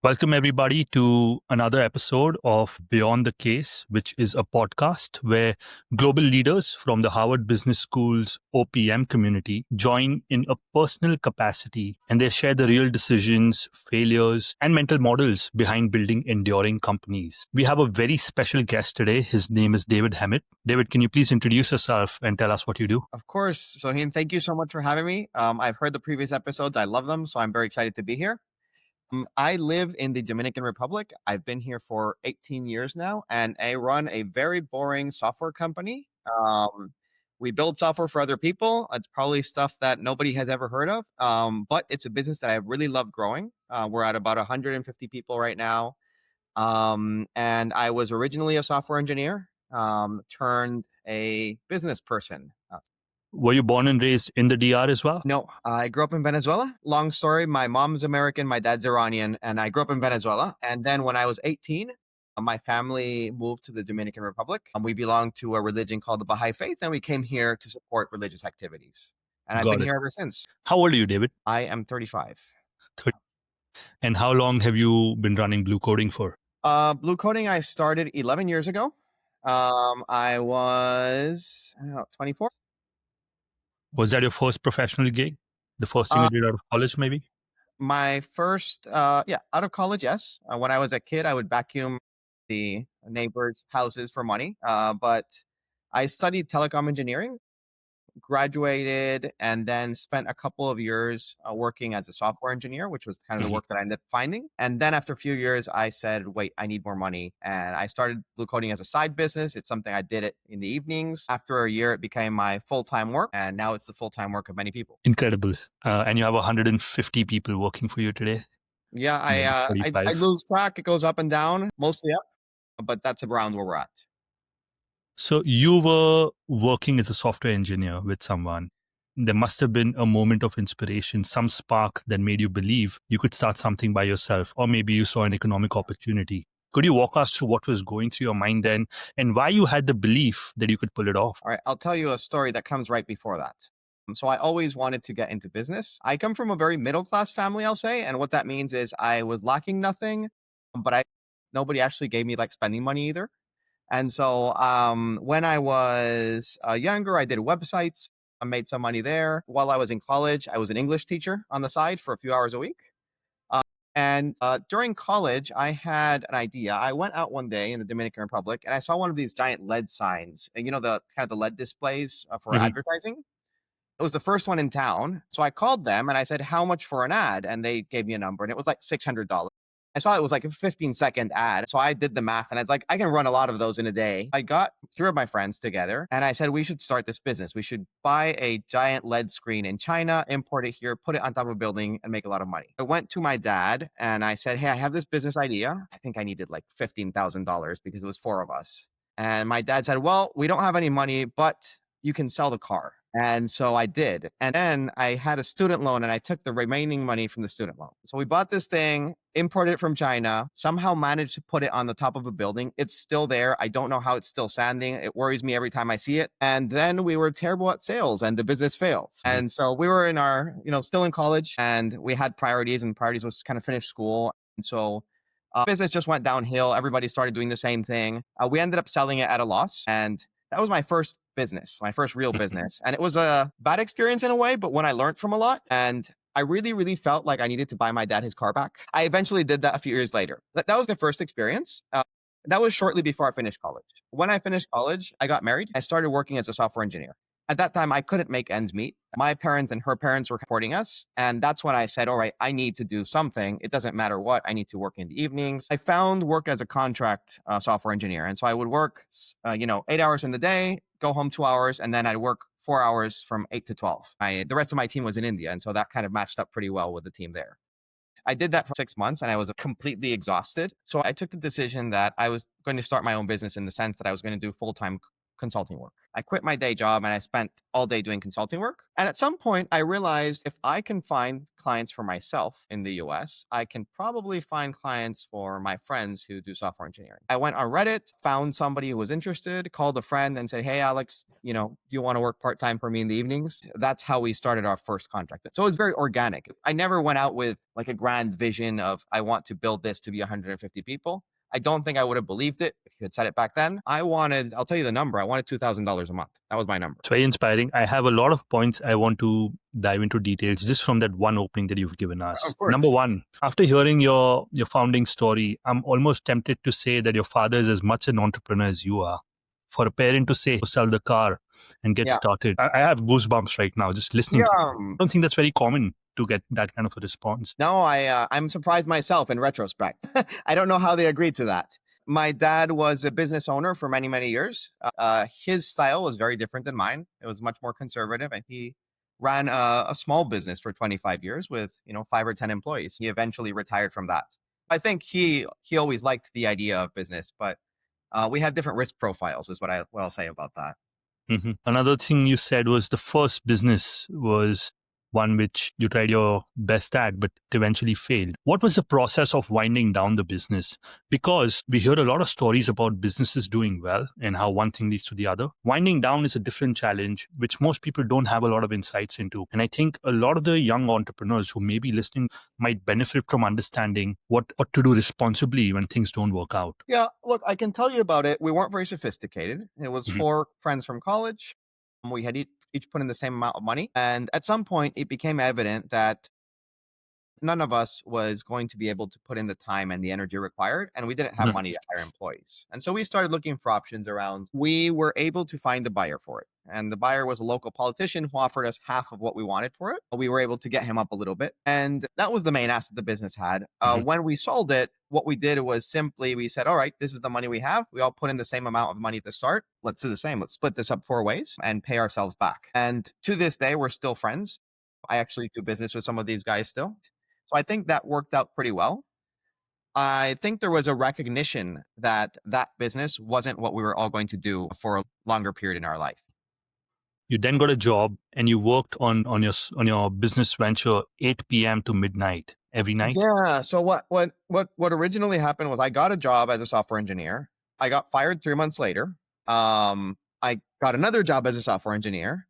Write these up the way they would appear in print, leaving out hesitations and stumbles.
Welcome, everybody, to another episode of Beyond the Case, which is a podcast where global leaders from the Harvard Business School's OPM community join in a personal capacity and they share the real decisions, failures, and mental models behind building enduring companies. We have a very special guest today. His name is David Hemmat. David, can you please introduce yourself and tell us what you do? Of course, Sohin, thank you so much for having me. I've heard the previous episodes. I love them, so I'm very excited to be here. I live in the Dominican Republic. I've been here for 18 years now, and I run a very boring software company. We build software for other people. It's probably stuff that nobody has ever heard of, but it's a business that I really love growing. We're at about 150 people right now. And I was originally a software engineer, turned a business person. Were you born and raised in the DR as well? No, I grew up in Venezuela. Long story. My mom's American, my dad's Iranian, and I grew up in Venezuela. And then when I was 18, my family moved to the Dominican Republic. We belong to a religion called the Baha'i Faith, and we came here to support religious activities. And I've been Got it. here ever since. How old are you, David? I am 35. And how long have you been running Blue Coding for? Blue coding, I started 11 years ago. I was 24. Was that your first professional gig? The first thing Uh, you did out of college, maybe? my first, out of college, yes. When I was a kid, I would vacuum the neighbors' houses for money. But I studied telecom engineering, graduated, and then spent a couple of years working as a software engineer, which was kind of the Mhm. work that I ended up finding. And then after a few years, I said, wait, I need more money. And I started Blue Coding as a side business. It's something I did it in the evenings. After a year, it became my full-time work. And now it's the full-time work of many people. Incredible. And you have 150 people working for you today, Yeah, maybe I 35. lose track. It goes up and down, mostly up, but that's around where we're at. So you were working as a software engineer with someone. There must have been a moment of inspiration, some spark that made you believe you could start something by yourself, or maybe you saw an economic opportunity. Could you walk us through what was going through your mind then and why you had the belief that you could pull it off? All right, I'll tell you a story that comes right before that. So I always wanted to get into business. I come from a very middle class family, I'll say, and what that means is I was lacking nothing, but I nobody actually gave me like spending money either. And so when I was younger, I did websites. I made some money there. While I was in college, I was an English teacher on the side for a few hours a week. And during college, I had an idea. I went out one day in the Dominican Republic and I saw one of these giant LED signs, and the kind of the LED displays for Mhm. advertising. It was the first one in town. So I called them and I said, how much for an ad? And they gave me a number and it was like $600. I saw it was like a 15-second ad. So I did the math and I was like, I can run a lot of those in a day. I got three of my friends together and I said, we should start this business. We should buy a giant LED screen in China, import it here, put it on top of a building and make a lot of money. I went to my dad and I said, hey, I have this business idea. I think I needed like $15,000 because it was four of us. And my dad said, well, we don't have any money, but you can sell the car. And so I did. And then I had a student loan and I took the remaining money from the student loan. So we bought this thing, imported it from China, somehow managed to put it on the top of a building. It's still there. I don't know how it's still standing. It worries me every time I see it. And then we were terrible at sales and the business failed. And so we were in our, still in college and we had priorities, and priorities was kind of finish school. And so business just went downhill. Everybody started doing the same thing. We ended up selling it at a loss. And that was my first business, my first real business. And it was a bad experience in a way, but one I learned from a lot. And I really, really felt like I needed to buy my dad his car back. I eventually did that a few years later. That was the first experience. That was shortly before I finished college. When I finished college, I got married. I started working as a software engineer. At that time, I couldn't make ends meet. My parents and her parents were supporting us. And that's when I said, all right, I need to do something. It doesn't matter what. I need to work in the evenings. I found work as a contract software engineer. And so I would work, 8 hours in the day, go home 2 hours, and then I'd work 4 hours from 8 to 12. The rest of my team was in India. And so that kind of matched up pretty well with the team there. I did that for 6 months and I was completely exhausted. So I took the decision that I was going to start my own business in the sense that I was going to do full-time consulting work. I quit my day job and I spent all day doing consulting work. And at some point, I realized if I can find clients for myself in the US, I can probably find clients for my friends who do software engineering. I went on Reddit, found somebody who was interested, called a friend and said, "Hey, Alex, do you want to work part time for me in the evenings?" That's how we started our first contract. So it was very organic. I never went out with like a grand vision of, I want to build this to be 150 people. I don't think I would have believed it if you had said it back then. I'll tell you the number. I wanted $2,000 a month. That was my number. It's very inspiring. I have a lot of points I want to dive into details just from that one opening that you've given us. Of course. Number one, after hearing your founding story, I'm almost tempted to say that your father is as much an entrepreneur as you are. For a parent to say, sell the car and get started, I have goosebumps right now just listening. I don't think that's very common to get that kind of a response. No, I'm surprised myself in retrospect. I don't know how they agreed to that. My dad was a business owner for many, many years. His style was very different than mine. It was much more conservative, and he ran a small business for 25 years with 5 or 10 employees. He eventually retired from that. I think he always liked the idea of business, but we have different risk profiles, is what I'll say about that. Mm-hmm. Another thing you said was the first business was one which you tried your best at, but it eventually failed. What was the process of winding down the business? Because we hear a lot of stories about businesses doing well and how one thing leads to the other. Winding down is a different challenge, which most people don't have a lot of insights into. And I think a lot of the young entrepreneurs who may be listening might benefit from understanding what to do responsibly when things don't work out. Yeah, look, I can tell you about it. We weren't very sophisticated. It was 4 friends from college. We had each put in the same amount of money. And at some point, it became evident that none of us was going to be able to put in the time and the energy required, and we didn't have money to hire employees. And so we started looking for options around. We were able to find a buyer for it, and the buyer was a local politician who offered us half of what we wanted for it. We were able to get him up a little bit, and that was the main asset the business had. When we sold it, what we did was simply we said, all right, this is the money we have. We all put in the same amount of money at the start. Let's do the same. Let's split this up 4 ways and pay ourselves back. And to this day, we're still friends. I actually do business with some of these guys still. So I think that worked out pretty well. I think there was a recognition that that business wasn't what we were all going to do for a longer period in our life. You then got a job and you worked on your business venture 8 p.m. to midnight every night. Yeah. So what originally happened was I got a job as a software engineer. I got fired 3 months later. I got another job as a software engineer.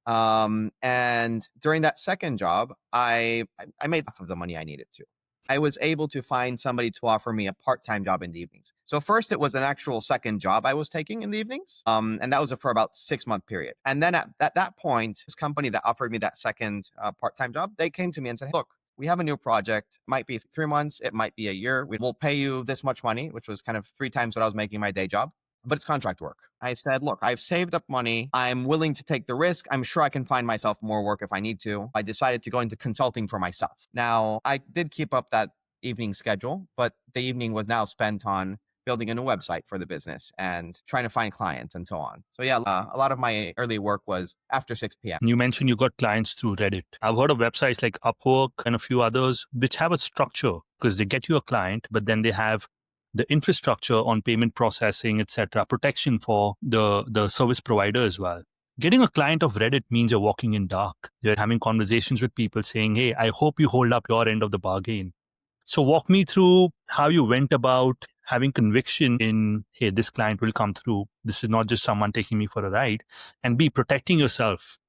And during that second job, I made half of the money I needed to. I was able to find somebody to offer me a part-time job in the evenings. So first it was an actual second job I was taking in the evenings. And that was for about 6-month period. And then at that point, this company that offered me that second part-time job, they came to me and said, look, we have a new project. It might be 3 months. It might be a year. We will pay you this much money, which was kind of 3 times what I was making my day job. But it's contract work. I said, look, I've saved up money. I'm willing to take the risk. I'm sure I can find myself more work if I need to. I decided to go into consulting for myself. Now, I did keep up that evening schedule, but the evening was now spent on building a new website for the business and trying to find clients and so on. So yeah, a lot of my early work was after 6 p.m. You mentioned you got clients through Reddit. I've heard of websites like Upwork and a few others which have a structure because they get you a client, but then they have the infrastructure on payment processing, etc., protection for the service provider as well. Getting a client of Reddit means you're walking in dark. You're having conversations with people saying, hey, I hope you hold up your end of the bargain. So walk me through how you went about having conviction in, hey, this client will come through. This is not just someone taking me for a ride. And be protecting yourself,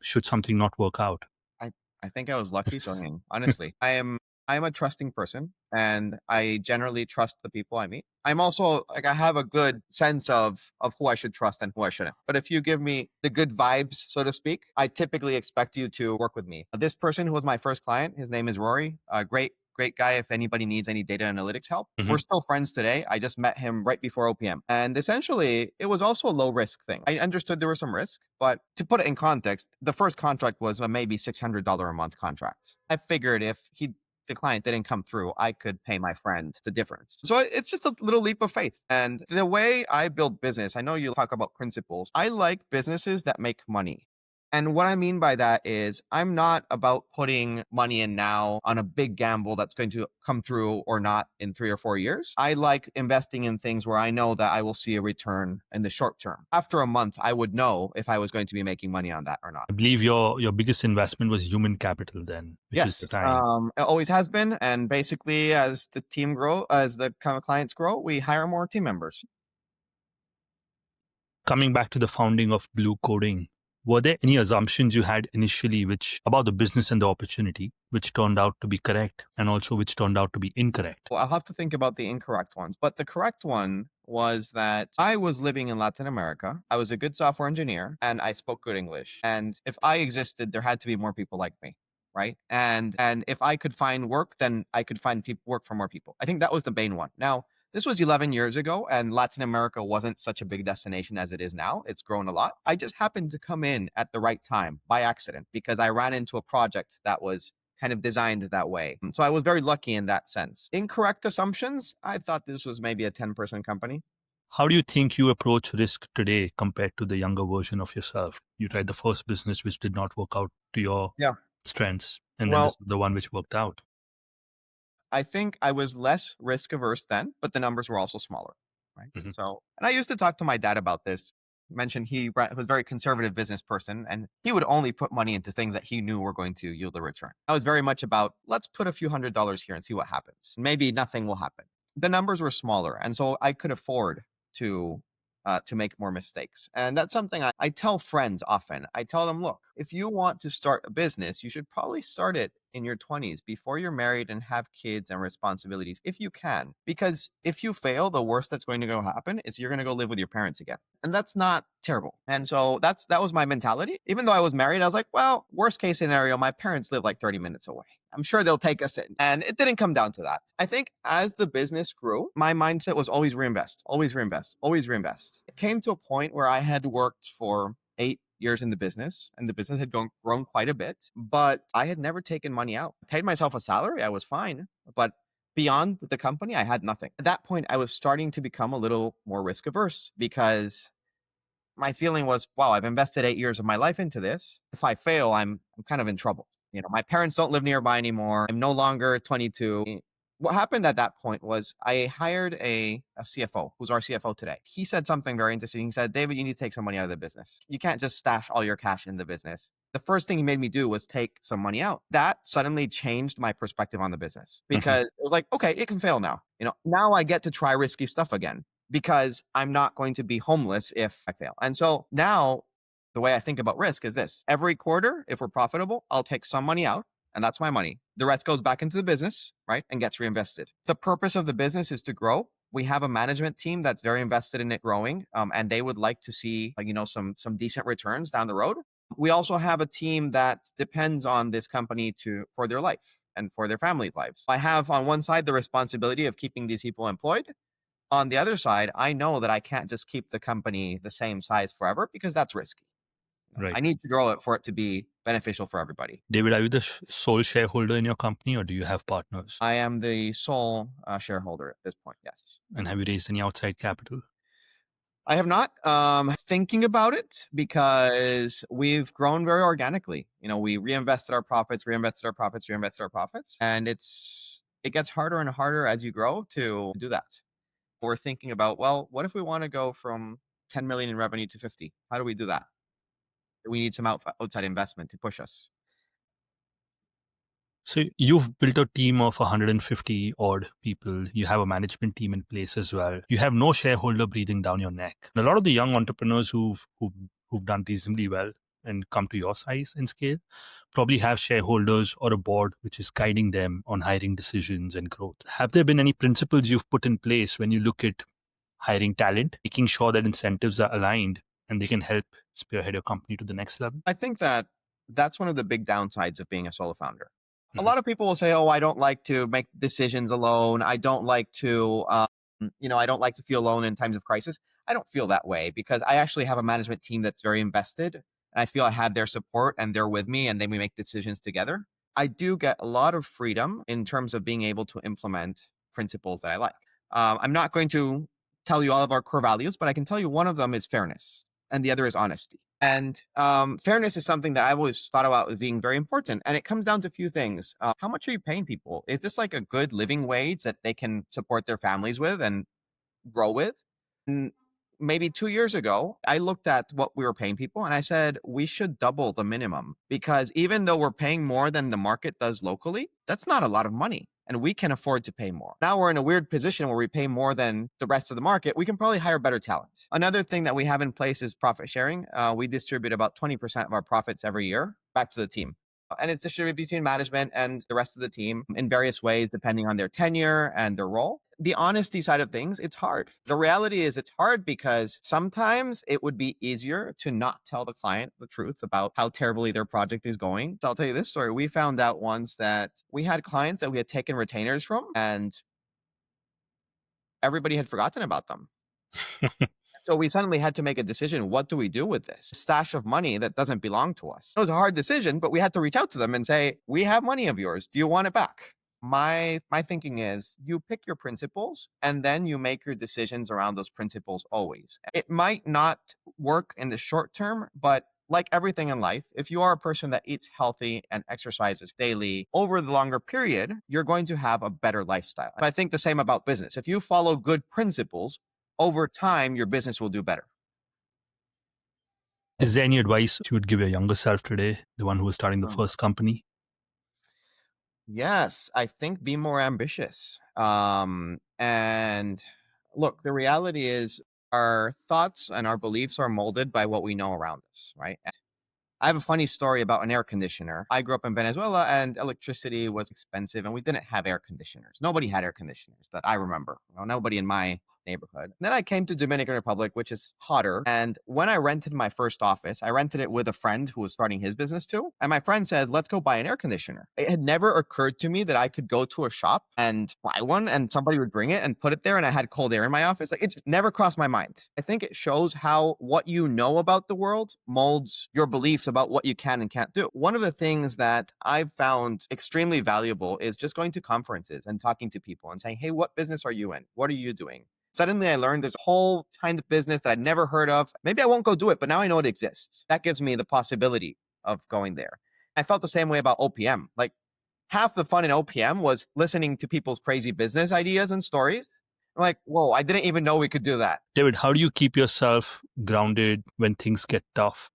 should something not work out. I think I was lucky, Sohin. Honestly, I'm a trusting person, and I generally trust the people I meet. I'm also I have a good sense of who I should trust and who I shouldn't. But if you give me the good vibes, so to speak, I typically expect you to work with me. This person who was my first client, his name is Rory. Great guy. If anybody needs any data analytics help, we're still friends today. I just met him right before OPM. And essentially, it was also a low risk thing. I understood there was some risk, but to put it in context, the first contract was a maybe $600 a month contract. I figured if the client didn't come through, I could pay my friend the difference. So it's just a little leap of faith. And the way I build business, I know you talk about principles. I like businesses that make money. And what I mean by that is I'm not about putting money in now on a big gamble that's going to come through or not in 3 or 4 years. I like investing in things where I know that I will see a return in the short term. After a month, I would know if I was going to be making money on that or not. I believe your biggest investment was human capital then, which is the Yes, time. it always has been. And basically, as the team grow, as the kind of clients grow, we hire more team members. Coming back to the founding of Blue Coding, were there any assumptions you had initially which about the business and the opportunity which turned out to be correct and also which turned out to be incorrect? Well, I'll have to think about the incorrect ones. But the correct one was that I was living in Latin America. I was a good software engineer and I spoke good English. And if I existed, there had to be more people like me. Right. And if I could find work, then I could find people work for more people. I think that was the main one. Now, this was 11 years ago, and Latin America wasn't such a big destination as it is now. It's grown a lot. I just happened to come in at the right time by accident because I ran into a project that was kind of designed that way. So I was very lucky in that sense. Incorrect assumptions. I thought this was maybe a 10-person company. How do you think you approach risk today compared to the younger version of yourself? You tried the first business which did not work out to your Yeah. strengths, and then this Well, is the one which worked out. I think I was less risk averse then, but the numbers were also smaller, right? Mhm. So, and I used to talk to my dad about this. Mentioned was a very conservative business person, and he would only put money into things that he knew were going to yield a return. I was very much about let's put a few $100s here and see what happens. Maybe nothing will happen. The numbers were smaller, and so I could afford to to make more mistakes. And that's something I tell friends often. I tell them, look, if you want to start a business, you should probably start it in your 20s before you're married and have kids and responsibilities, if you can. Because if you fail, the worst that's going to go happen is you're going to go live with your parents again. And that's not terrible. And so that was my mentality. Even though I was married, I was like, well, worst case scenario, my parents live like 30 minutes away. I'm sure they'll take us in. And it didn't come down to that. I think as the business grew, my mindset was always reinvest, always reinvest, always reinvest. It came to a point where I had worked for 8 years in the business, and the business had grown quite a bit, but I had never taken money out. I paid myself a salary, I was fine, but beyond the company, I had nothing. At that point, I was starting to become a little more risk averse because my feeling was, wow, I've invested 8 years of my life into this. If I fail, I'm kind of in trouble. You know, my parents don't live nearby anymore. I'm no longer 22. What happened at that point was I hired a CFO, who's our CFO today. He said something very interesting. He said, David, you need to take some money out of the business. You can't just stash all your cash in the business. The first thing he made me do was take some money out. That suddenly changed my perspective on the business Mhm. because it was like, okay, it can fail now. You know, now I get to try risky stuff again because I'm not going to be homeless if I fail. And so now the way I think about risk is this: every quarter, if we're profitable, I'll take some money out, and that's my money. The rest goes back into the business, right? And gets reinvested. The purpose of the business is to grow. We have a management team that's very invested in it growing, and they would like to see, some decent returns down the road. We also have a team that depends on this company for their life and for their family's lives. I have on one side the responsibility of keeping these people employed. On the other side, I know that I can't just keep the company the same size forever because that's risky. Right. I need to grow it for it to be beneficial for everybody. David, are you the sole shareholder in your company or do you have partners? I am the sole shareholder at this point. Yes. And have you raised any outside capital? I have not thinking about it because we've grown very organically. You know, we reinvested our profits, reinvested our profits, reinvested our profits, and it gets harder and harder as you grow to do that. We're thinking about, well, what if we want to go from 10 million in revenue to 50? How do we do that? We need some outside investment to push us. So you've built a team of 150 odd people. You have a management team in place as well. You have no shareholder breathing down your neck. And a lot of the young entrepreneurs who've done reasonably well and come to your size and scale probably have shareholders or a board which is guiding them on hiring decisions and growth. Have there been any principles you've put in place when you look at hiring talent, making sure that incentives are aligned and they can help spearhead your company to the next level? I think that's one of the big downsides of being a solo founder. A Mhm. lot of people will say, "Oh, I don't like to make decisions alone. I don't like to, I don't like to feel alone in times of crisis." I don't feel that way because I actually have a management team that's very invested, and I feel I have their support and they're with me, and then we make decisions together. I do get a lot of freedom in terms of being able to implement principles that I like. I'm not going to tell you all of our core values, but I can tell you one of them is fairness, and the other is honesty. And fairness is something that I've always thought about as being very important. And it comes down to a few things. How much are you paying people? Is this like a good living wage that they can support their families with and grow with? And maybe 2 years ago, I looked at what we were paying people and I said, we should double the minimum because even though we're paying more than the market does locally, that's not a lot of money. And we can afford to pay more. Now we're in a weird position where we pay more than the rest of the market. We can probably hire better talent. Another thing that we have in place is profit sharing. We distribute about 20% of our profits every year back to the team. And it's distributed between management and the rest of the team in various ways, depending on their tenure and their role. The honesty side of things, it's hard. The reality is it's hard because sometimes it would be easier to not tell the client the truth about how terribly their project is going. So I'll tell you this story. We found out once that we had clients that we had taken retainers from and everybody had forgotten about them. So we suddenly had to make a decision. What do we do with this stash of money that doesn't belong to us? It was a hard decision, but we had to reach out to them and say, we have money of yours. Do you want it back? My thinking is you pick your principles and then you make your decisions around those principles always. It might not work in the short term, but like everything in life, if you are a person that eats healthy and exercises daily over the longer period, you're going to have a better lifestyle. I think the same about business. If you follow good principles, over time, your business will do better. Is there any advice you would give your younger self today, the one who was starting the Mm. first company? Yes, I think be more ambitious. And look, the reality is our thoughts and our beliefs are molded by what we know around us, right? I have a funny story about an air conditioner. I grew up in Venezuela and electricity was expensive and we didn't have air conditioners. Nobody had air conditioners that I remember. Nobody in my neighborhood. Then I came to Dominican Republic, which is hotter. And when I rented my first office, I rented it with a friend who was starting his business too. And my friend said, let's go buy an air conditioner. It had never occurred to me that I could go to a shop and buy one and somebody would bring it and put it there and I had cold air in my office. Like it just never crossed my mind. I think it shows how what you know about the world molds your beliefs about what you can and can't do. One of the things that I've found extremely valuable is just going to conferences and talking to people and saying, hey, what business are you in? What are you doing? Suddenly I learned there's a whole kind of business that I'd never heard of. Maybe I won't go do it, but now I know it exists. That gives me the possibility of going there. I felt the same way about OPM. Like half the fun in OPM was listening to people's crazy business ideas and stories. I'm like, whoa, I didn't even know we could do that. David, how do you keep yourself grounded when things get tough,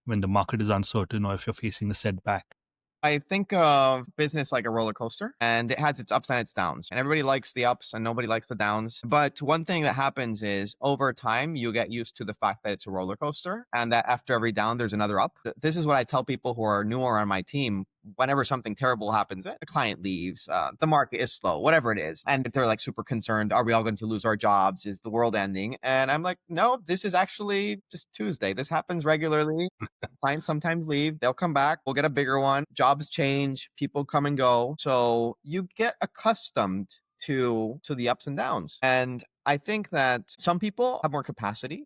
when the market is uncertain, or if you're facing a setback? I think of business like a roller coaster and it has its ups and its downs. And everybody likes the ups and nobody likes the downs. But one thing that happens is over time, you get used to the fact that it's a roller coaster and that after every down, there's another up. This is what I tell people who are newer on my team. Whenever something terrible happens, a client leaves, the market is slow, whatever it is. And they're like super concerned. Are we all going to lose our jobs? Is the world ending? And I'm like, no, this is actually just Tuesday. This happens regularly. Clients sometimes leave, they'll come back, we'll get a bigger one. Jobs change, people come and go. So you get accustomed to the ups and downs. And I think that some people have more capacity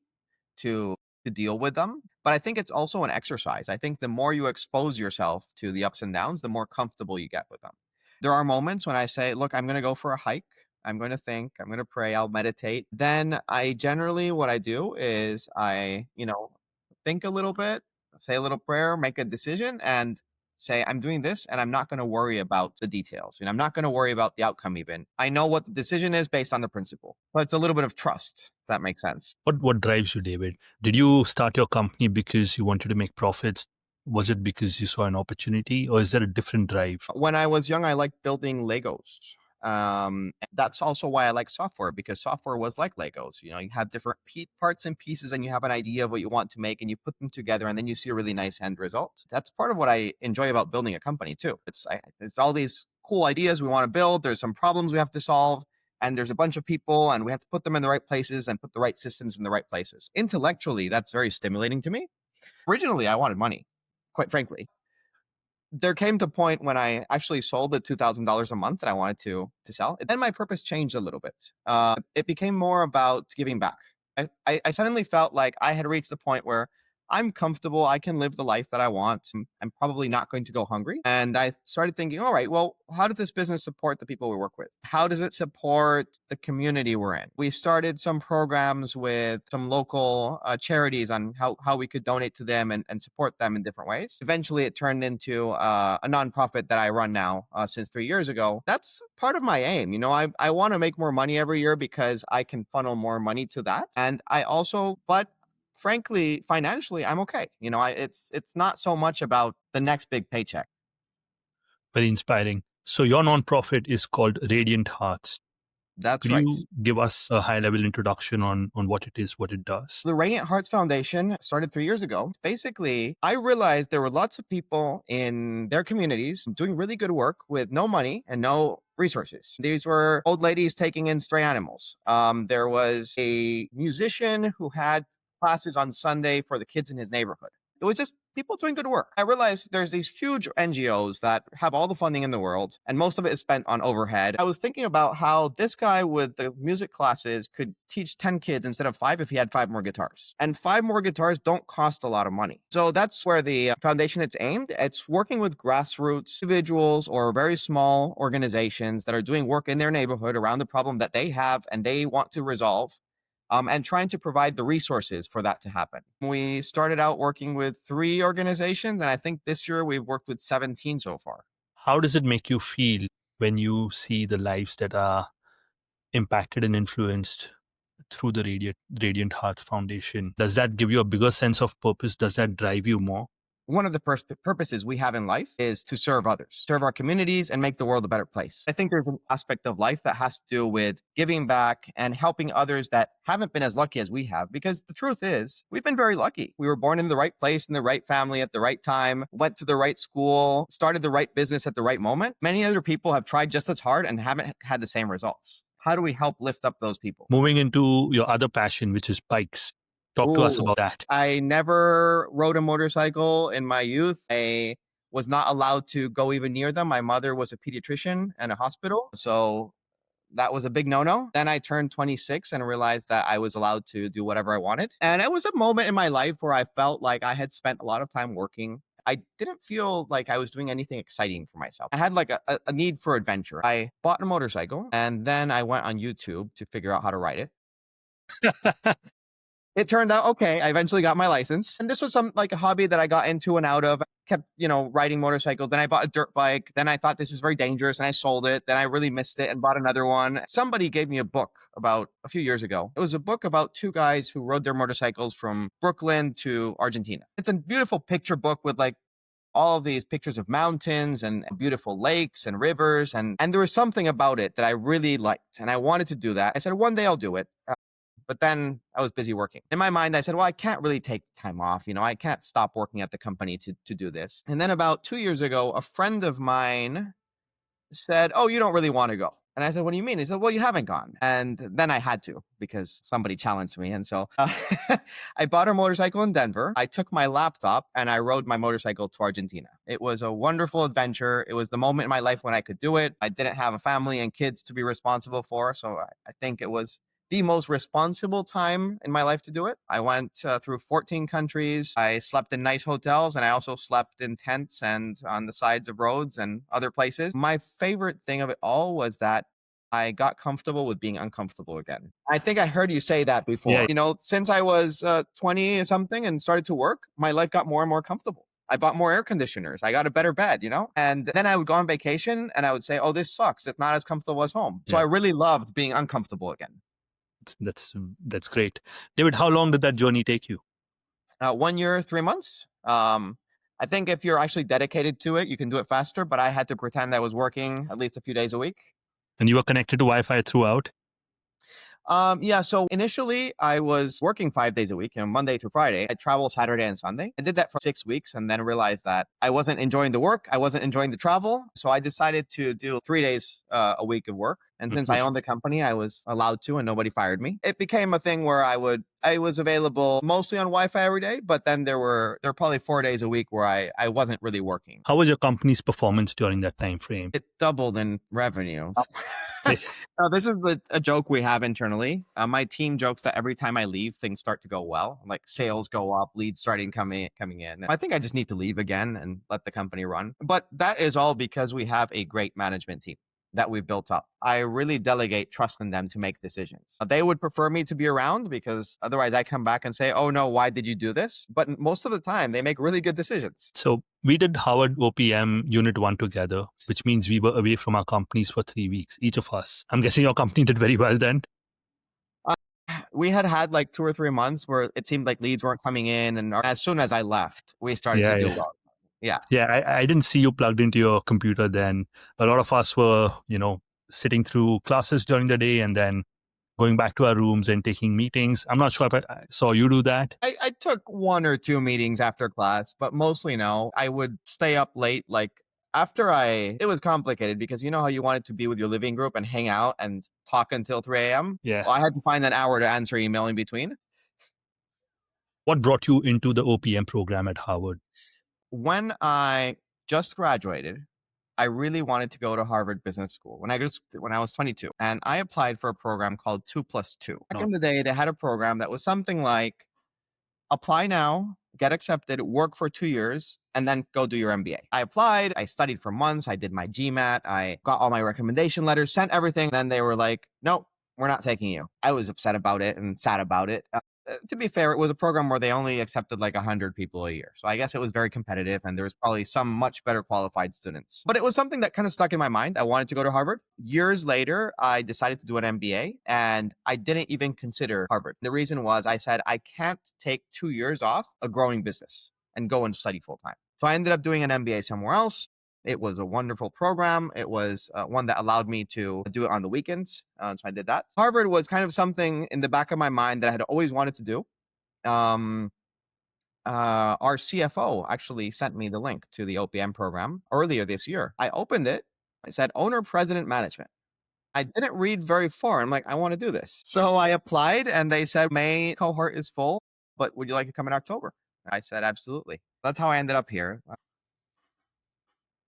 to deal with them. But I think it's also an exercise. I think the more you expose yourself to the ups and downs, the more comfortable you get with them. There are moments when I say, look, I'm going to go for a hike. I'm going to think, I'm going to pray, I'll meditate. Then I generally, what I do is think a little bit, say a little prayer, make a decision, and say, I'm doing this and I'm not going to worry about the details. I'm not going to worry about the outcome even. I know what the decision is based on the principle. But it's a little bit of trust, if that makes sense. What drives you, David? Did you start your company because you wanted to make profits? Was it because you saw an opportunity, or is there a different drive? When I was young, I liked building Legos. That's also why I like software because software was like Legos. You have different parts and pieces, and you have an idea of what you want to make, and you put them together, and then you see a really nice end result. That's part of what I enjoy about building a company too. It's all these cool ideas we want to build. There's some problems we have to solve, and there's a bunch of people, and we have to put them in the right places and put the right systems in the right places. Intellectually, that's very stimulating to me. Originally, I wanted money, quite frankly. There came to a point when I actually sold the $2,000 a month that I wanted to sell. Then my purpose changed a little bit. It became more about giving back. I suddenly felt like I had reached the point where I'm comfortable. I can live the life that I want. I'm probably not going to go hungry. And I started thinking, all right, well, how does this business support the people we work with? How does it support the community we're in? We started some programs with some local charities on how we could donate to them and support them in different ways. Eventually, it turned into a nonprofit that I run now since 3 years ago. That's part of my aim. I want to make more money every year because I can funnel more money to that. And I also, but frankly, financially, I'm okay. It's not so much about the next big paycheck. Very inspiring. So your nonprofit is called Radiant Hearts. That's Could right. you give us a high-level introduction on what it is, what it does? The Radiant Hearts Foundation started 3 years ago. Basically, I realized there were lots of people in their communities doing really good work with no money and no resources. These were old ladies taking in stray animals. There was a musician who had classes on Sunday for the kids in his neighborhood. It was just people doing good work. I realized there's these huge NGOs that have all the funding in the world, and most of it is spent on overhead. I was thinking about how this guy with the music classes could teach 10 kids instead of 5 if he had 5 more guitars. And 5 more guitars don't cost a lot of money. So that's where the foundation it's aimed. It's working with grassroots individuals or very small organizations that are doing work in their neighborhood around the problem that they have and they want to resolve. And trying to provide the resources for that to happen. We started out working with 3 organizations, and I think this year we've worked with 17 so far. How does it make you feel when you see the lives that are impacted and influenced through the Radiant Hearts Foundation? Does that give you a bigger sense of purpose? Does that drive you more? One of the purposes we have in life is to serve others, serve our communities, and make the world a better place. I think there's an aspect of life that has to do with giving back and helping others that haven't been as lucky as we have. Because the truth is, we've been very lucky. We were born in the right place, in the right family, at the right time, went to the right school, started the right business at the right moment. Many other people have tried just as hard and haven't had the same results. How do we help lift up those people? Moving into your other passion, which is bikes. Talk to us Ooh, about that. I never rode a motorcycle in my youth. I was not allowed to go even near them. My mother was a pediatrician in a hospital. So that was a big no-no. Then I turned 26 and realized that I was allowed to do whatever I wanted. And it was a moment in my life where I felt like I had spent a lot of time working. I didn't feel like I was doing anything exciting for myself. I had like a need for adventure. I bought a motorcycle and then I went on YouTube to figure out how to ride it. It turned out okay. I eventually got my license. And this was a hobby that I got into and out of. I kept, riding motorcycles. Then I bought a dirt bike. Then I thought this is very dangerous and I sold it. Then I really missed it and bought another one. Somebody gave me a book about a few years ago. It was a book about 2 guys who rode their motorcycles from Brooklyn to Argentina. It's a beautiful picture book with all of these pictures of mountains and beautiful lakes and rivers. And there was something about it that I really liked. And I wanted to do that. I said, one day I'll do it. But then I was busy working. In my mind, I said, well, I can't really take time off. I can't stop working at the company to do this. And then about 2 years ago, a friend of mine said, oh, you don't really want to go. And I said, what do you mean? He said, well, you haven't gone. And then I had to because somebody challenged me. And so I bought a motorcycle in Denver. I took my laptop and I rode my motorcycle to Argentina. It was a wonderful adventure. It was the moment in my life when I could do it. I didn't have a family and kids to be responsible for. So I think it was the most responsible time in my life to do it. I went through 14 countries. I slept in nice hotels and I also slept in tents and on the sides of roads and other places. My favorite thing of it all was that I got comfortable with being uncomfortable again. I think I heard you say that before. Yeah. Since I was 20 or something and started to work, my life got more and more comfortable. I bought more air conditioners. I got a better bed, and then I would go on vacation and I would say, oh, this sucks. It's not as comfortable as home. So I really loved being uncomfortable again. That's great. David, how long did that journey take you? 1 year, 3 months. I think if you're actually dedicated to it, you can do it faster, but I had to pretend I was working at least a few days a week. And you were connected to Wi-Fi throughout? Yeah, so initially I was working 5 days a week, Monday through Friday. I traveled Saturday and Sunday. I did that for 6 weeks and then realized that I wasn't enjoying the work. I wasn't enjoying the travel. So I decided to do 3 days a week of work. And since I owned the company, I was allowed to, and nobody fired me. It became a thing where I was available mostly on Wi-Fi every day, but then there were probably 4 days a week where I wasn't really working. How was your company's performance during that time frame? It doubled in revenue. No, this is a joke we have internally. My team jokes that every time I leave, things start to go well. Like sales go up, leads starting coming in. I think I just need to leave again and let the company run. But that is all because we have a great management team that we've built up. I really delegate trust in them to make decisions. They would prefer me to be around because otherwise I come back and say, oh no, why did you do this? But most of the time they make really good decisions. So we did Howard OPM Unit 1 together, which means we were away from our companies for 3 weeks, each of us. I'm guessing your company did very well then. We had like 2 or 3 months where it seemed like leads weren't coming in. And as soon as I left, we started to do well. Yeah. Yeah, I didn't see you plugged into your computer then. A lot of us were, sitting through classes during the day and then going back to our rooms and taking meetings. I'm not sure if I saw you do that. I took 1 or 2 meetings after class, but mostly no. I would stay up late. Like it was complicated because you know how you wanted to be with your living group and hang out and talk until 3 a.m.? Yeah. Well, I had to find an hour to answer email in between. What brought you into the OPM program at Harvard? When I just graduated, I really wanted to go to Harvard Business School when I was 22, and I applied for a program called 2+2. Back in the day, they had a program that was something like apply now, get accepted, work for 2 years, and then go do your MBA. I applied, I studied for months, I did my GMAT, I got all my recommendation letters, sent everything. Then they were like, nope, we're not taking you. I was upset about it and sad about it. To be fair, it was a program where they only accepted like 100 people a year. So I guess it was very competitive and there was probably some much better qualified students. But it was something that kind of stuck in my mind. I wanted to go to Harvard. Years later, I decided to do an MBA and I didn't even consider Harvard. The reason was I said, I can't take 2 years off a growing business and go and study full time. So I ended up doing an MBA somewhere else. It was a wonderful program. It was one that allowed me to do it on the weekends. So I did that. Harvard was kind of something in the back of my mind that I had always wanted to do. Our CFO actually sent me the link to the OPM program earlier this year. I opened it. I said, owner, president, management. I didn't read very far. I'm like, I want to do this. So I applied and they said, May cohort is full, but would you like to come in October? I said, absolutely. That's how I ended up here.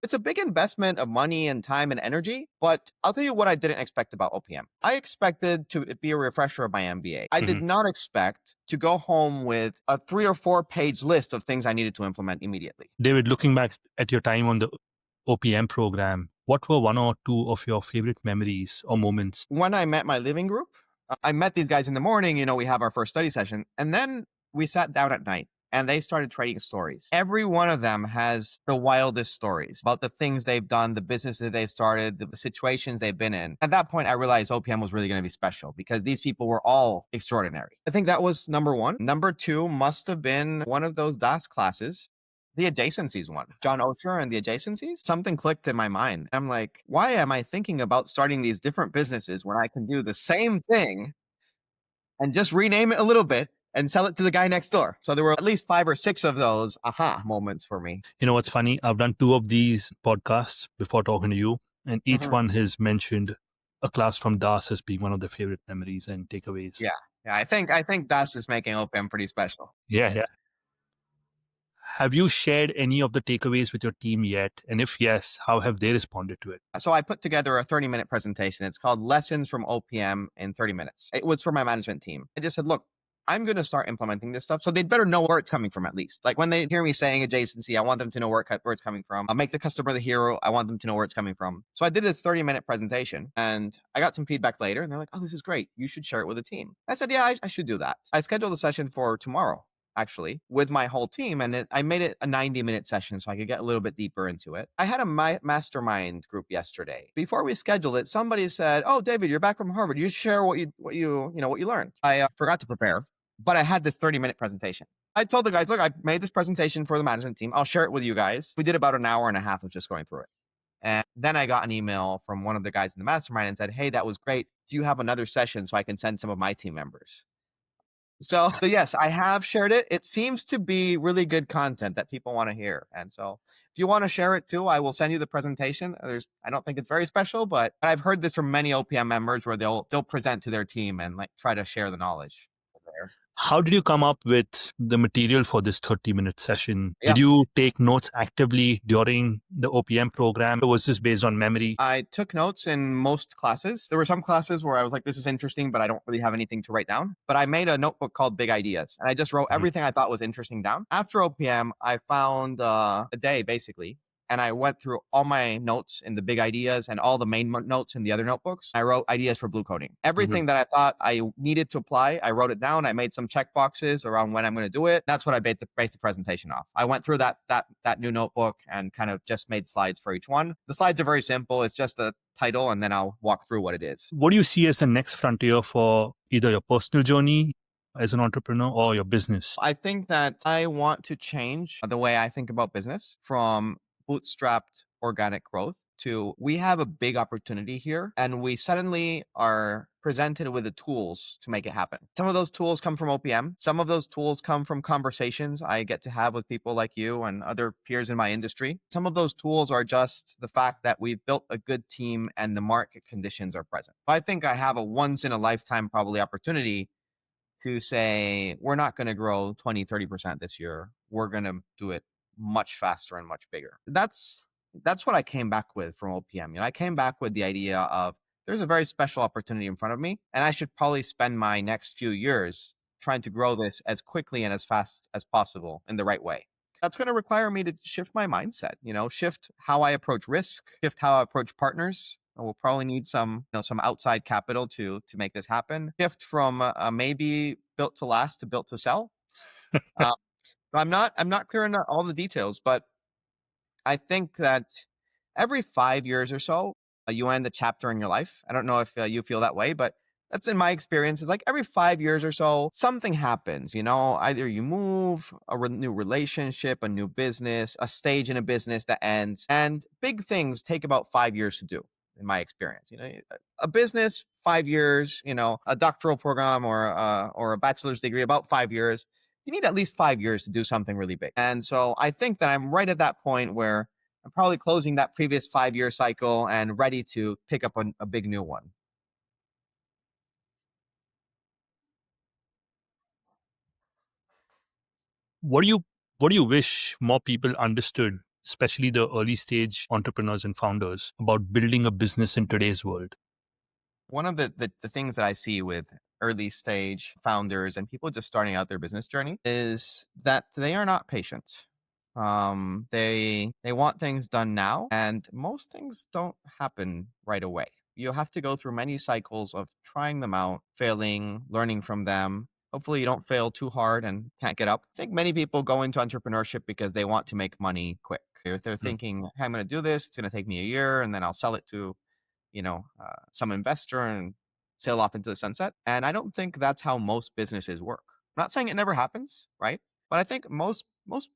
It's a big investment of money and time and energy, but I'll tell you what I didn't expect about OPM. I expected to be a refresher of my MBA. I did not expect to go home with a 3 or 4 page list of things I needed to implement immediately. David, looking back at your time on the OPM program, what were 1 or 2 of your favorite memories or moments? When I met my living group, I met these guys in the morning, we have our first study session, and then we sat down at night. And they started trading stories. Every one of them has the wildest stories about the things they've done, the businesses they've started, the situations they've been in. At that point, I realized OPM was really going to be special because these people were all extraordinary. I think that was number 1. Number 2 must have been one of those DAS classes, the adjacencies one. John Osher and the adjacencies. Something clicked in my mind. I'm like, why am I thinking about starting these different businesses when I can do the same thing and just rename it a little bit and sell it to the guy next door? So there were at least 5 or 6 of those aha moments for me. You know what's funny? I've done 2 of these podcasts before talking to you, and each one has mentioned a class from DAS as being one of their favorite memories and takeaways. Yeah. I think DAS is making OPM pretty special. Yeah. Have you shared any of the takeaways with your team yet? And if yes, how have they responded to it? So I put together a 30-minute presentation. It's called Lessons from OPM in 30 Minutes. It was for my management team. I just said, look, I'm going to start implementing this stuff. So they'd better know where it's coming from at least. Like when they hear me saying adjacency, I want them to know where it's coming from. I'll make the customer the hero. I want them to know where it's coming from. So I did this 30-minute presentation and I got some feedback later and they're like, oh, this is great. You should share it with the team. I said, yeah, I should do that. I scheduled a session for tomorrow, actually, with my whole team. And I made it a 90-minute session so I could get a little bit deeper into it. I had a mastermind group yesterday. Before we scheduled it, somebody said, oh, David, you're back from Harvard. You share what you learned. I forgot to prepare, but I had this 30-minute presentation. I told the guys, look, I made this presentation for the management team. I'll share it with you guys. We did about an hour and a half of just going through it. And then I got an email from one of the guys in the mastermind and said, hey, that was great. Do you have another session so I can send some of my team members? So yes, I have shared it. It seems to be really good content that people want to hear. And so If you want to share it too, I will send you the presentation. I don't think it's very special, but I've heard this from many OPM members where they'll present to their team and like try to share the knowledge there. How did you come up with the material for this 30-minute session? Yeah. Did you take notes actively during the OPM program? Or was this based on memory? I took notes in most classes. There were some classes where I was like, this is interesting, but I don't really have anything to write down. But I made a notebook called Big Ideas, and I just wrote Mhm. everything I thought was interesting down. After OPM, I found a day basically, and I went through all my notes in the Big Ideas and all the main notes in the other notebooks. I wrote ideas for blue coding. Everything that I thought I needed to apply, I wrote it down. I made some check boxes around when I'm going to do it. That's what I based the presentation off. I went through that new notebook and kind of just made slides for each one. The slides are very simple. It's just a title, and then I'll walk through what it is. What do you see as the next frontier for either your personal journey as an entrepreneur or your business? I think that I want to change the way I think about business from bootstrapped organic growth to we have a big opportunity here and we suddenly are presented with the tools to make it happen. Some of those tools come from OPM. Some of those tools come from conversations I get to have with people like you and other peers in my industry. Some of those tools are just the fact that we've built a good team and the market conditions are present. I think I have a once in a lifetime probably opportunity to say, we're not going to grow 20-30% this year. We're going to do it much faster and much bigger. That's what I came back with from OPM. I came back with the idea of there's a very special opportunity in front of me, and I should probably spend my next few years trying to grow this as quickly and as fast as possible in the right way. That's going to require me to shift my mindset, shift how I approach risk, shift how I approach partners. We'll probably need some outside capital to make this happen. Shift from maybe built to last to built to sell. Uh, I'm not clear on all the details, but I think that every 5 years or so, you end a chapter in your life. I don't know if you feel that way, but that's in my experience. It's like every 5 years or so, something happens. Either you move, new relationship, a new business, a stage in a business that ends, and big things take about 5 years to do. In my experience, a business 5 years, a doctoral program or a bachelor's degree about 5 years. You need at least 5 years to do something really big. And so I think that I'm right at that point where I'm probably closing that previous 5 year cycle and ready to pick up a big new one. What do you what do you wish more people understood, especially the early stage entrepreneurs and founders, about building a business in today's world? One of the things that I see with early stage founders and people just starting out their business journey is that they are not patient. They want things done now, and most things don't happen right away. You have to go through many cycles of trying them out, failing, learning from them. Hopefully, you don't fail too hard and can't get up. I think many people go into entrepreneurship because they want to make money quick. If they're Mm. thinking, hey, I'm going to do this, it's going to take me a year, and then I'll sell it to some investor and sail off into the sunset. And I don't think that's how most businesses work. I'm not saying it never happens, right? But I think most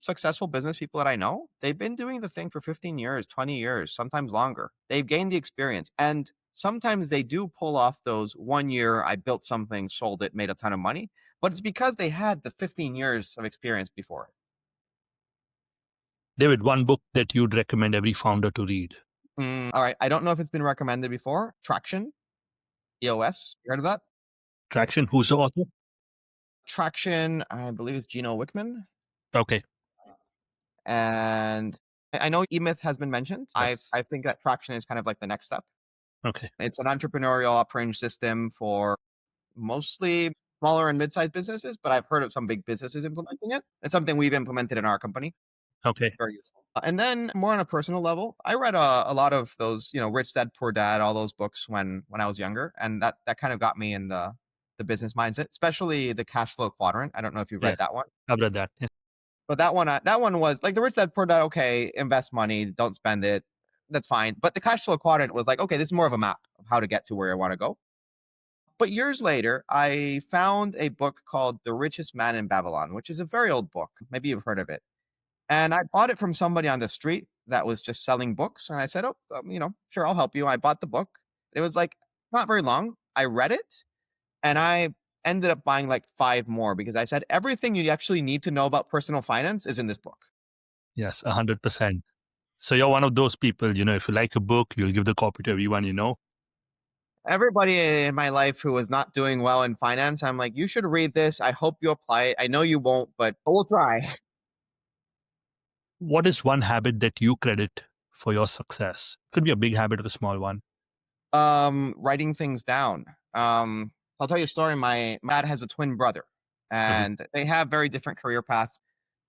successful business people that I know, they've been doing the thing for 15 years, 20 years, sometimes longer. They've gained the experience. And sometimes they do pull off those 1 year, I built something, sold it, made a ton of money. But it's because they had the 15 years of experience before. David, one book that you'd recommend every founder to read? All right. I don't know if it's been recommended before. Traction, EOS. You heard of that? Traction, who's the author? Traction, I believe it's Gino Wickman. Okay. And I know E-Myth has been mentioned. Yes. I think that Traction is kind of like the next step. Okay. It's an entrepreneurial operating system for mostly smaller and mid-sized businesses, but I've heard of some big businesses implementing it. It's something we've implemented in our company. Okay. Very useful. And then more on a personal level, I read a lot of those, Rich Dad Poor Dad, all those books when I was younger, and that kind of got me in the business mindset, especially the cash flow quadrant. I don't know if you read Yes. that one. I've read that. Yes. But that one was like the Rich Dad Poor Dad. Okay, invest money, don't spend it. That's fine. But the cash flow quadrant was like, okay, this is more of a map of how to get to where I want to go. But years later, I found a book called The Richest Man in Babylon, which is a very old book. Maybe you've heard of it. And I bought it from somebody on the street that was just selling books. And I said, oh, sure, I'll help you. I bought the book. It was like not very long. I read it and I ended up buying like 5 more because I said everything you actually need to know about personal finance is in this book. Yes, 100%. So you're one of those people, if you like a book, you'll give the copy to everyone you know. Everybody in my life who was not doing well in finance, I'm like, you should read this. I hope you apply it. I know you won't, but we'll try. What is one habit that you credit for your success? Could be a big habit or a small one. Writing things down. I'll tell you a story. My dad has a twin brother, Mhm. and they have very different career paths.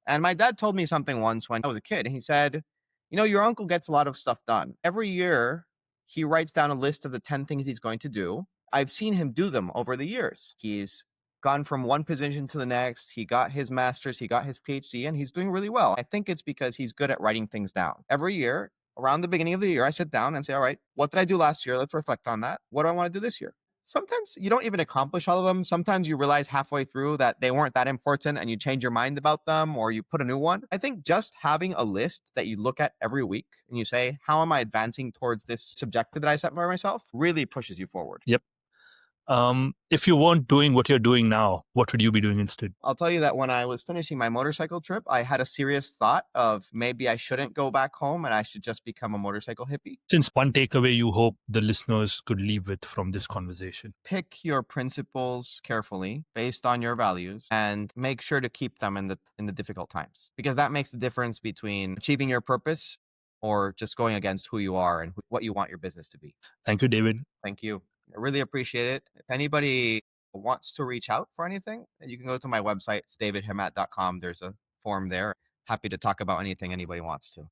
And my dad told me something once when I was a kid. He said, your uncle gets a lot of stuff done. Every year, he writes down a list of the 10 things he's going to do. I've seen him do them over the years. He's gone from one position to the next. He got his master's, he got his PhD, and he's doing really well. I think it's because he's good at writing things down. Every year, around the beginning of the year, I sit down and say, all right, what did I do last year? Let's reflect on that. What do I want to do this year? Sometimes you don't even accomplish all of them. Sometimes you realize halfway through that they weren't that important and you change your mind about them or you put a new one. I think just having a list that you look at every week and you say, how am I advancing towards this objective that I set for myself really pushes you forward. Yep. If you weren't doing what you're doing now, what would you be doing instead? I'll tell you that when I was finishing my motorcycle trip, I had a serious thought of maybe I shouldn't go back home and I should just become a motorcycle hippie. Since one takeaway you hope the listeners could leave with from this conversation. Pick your principles carefully based on your values and make sure to keep them in the difficult times, because that makes the difference between achieving your purpose or just going against who you are and what you want your business to be. Thank you, David. Thank you. I really appreciate it. If anybody wants to reach out for anything, you can go to my website. It's davidhemmat.com. There's a form there. Happy to talk about anything anybody wants to.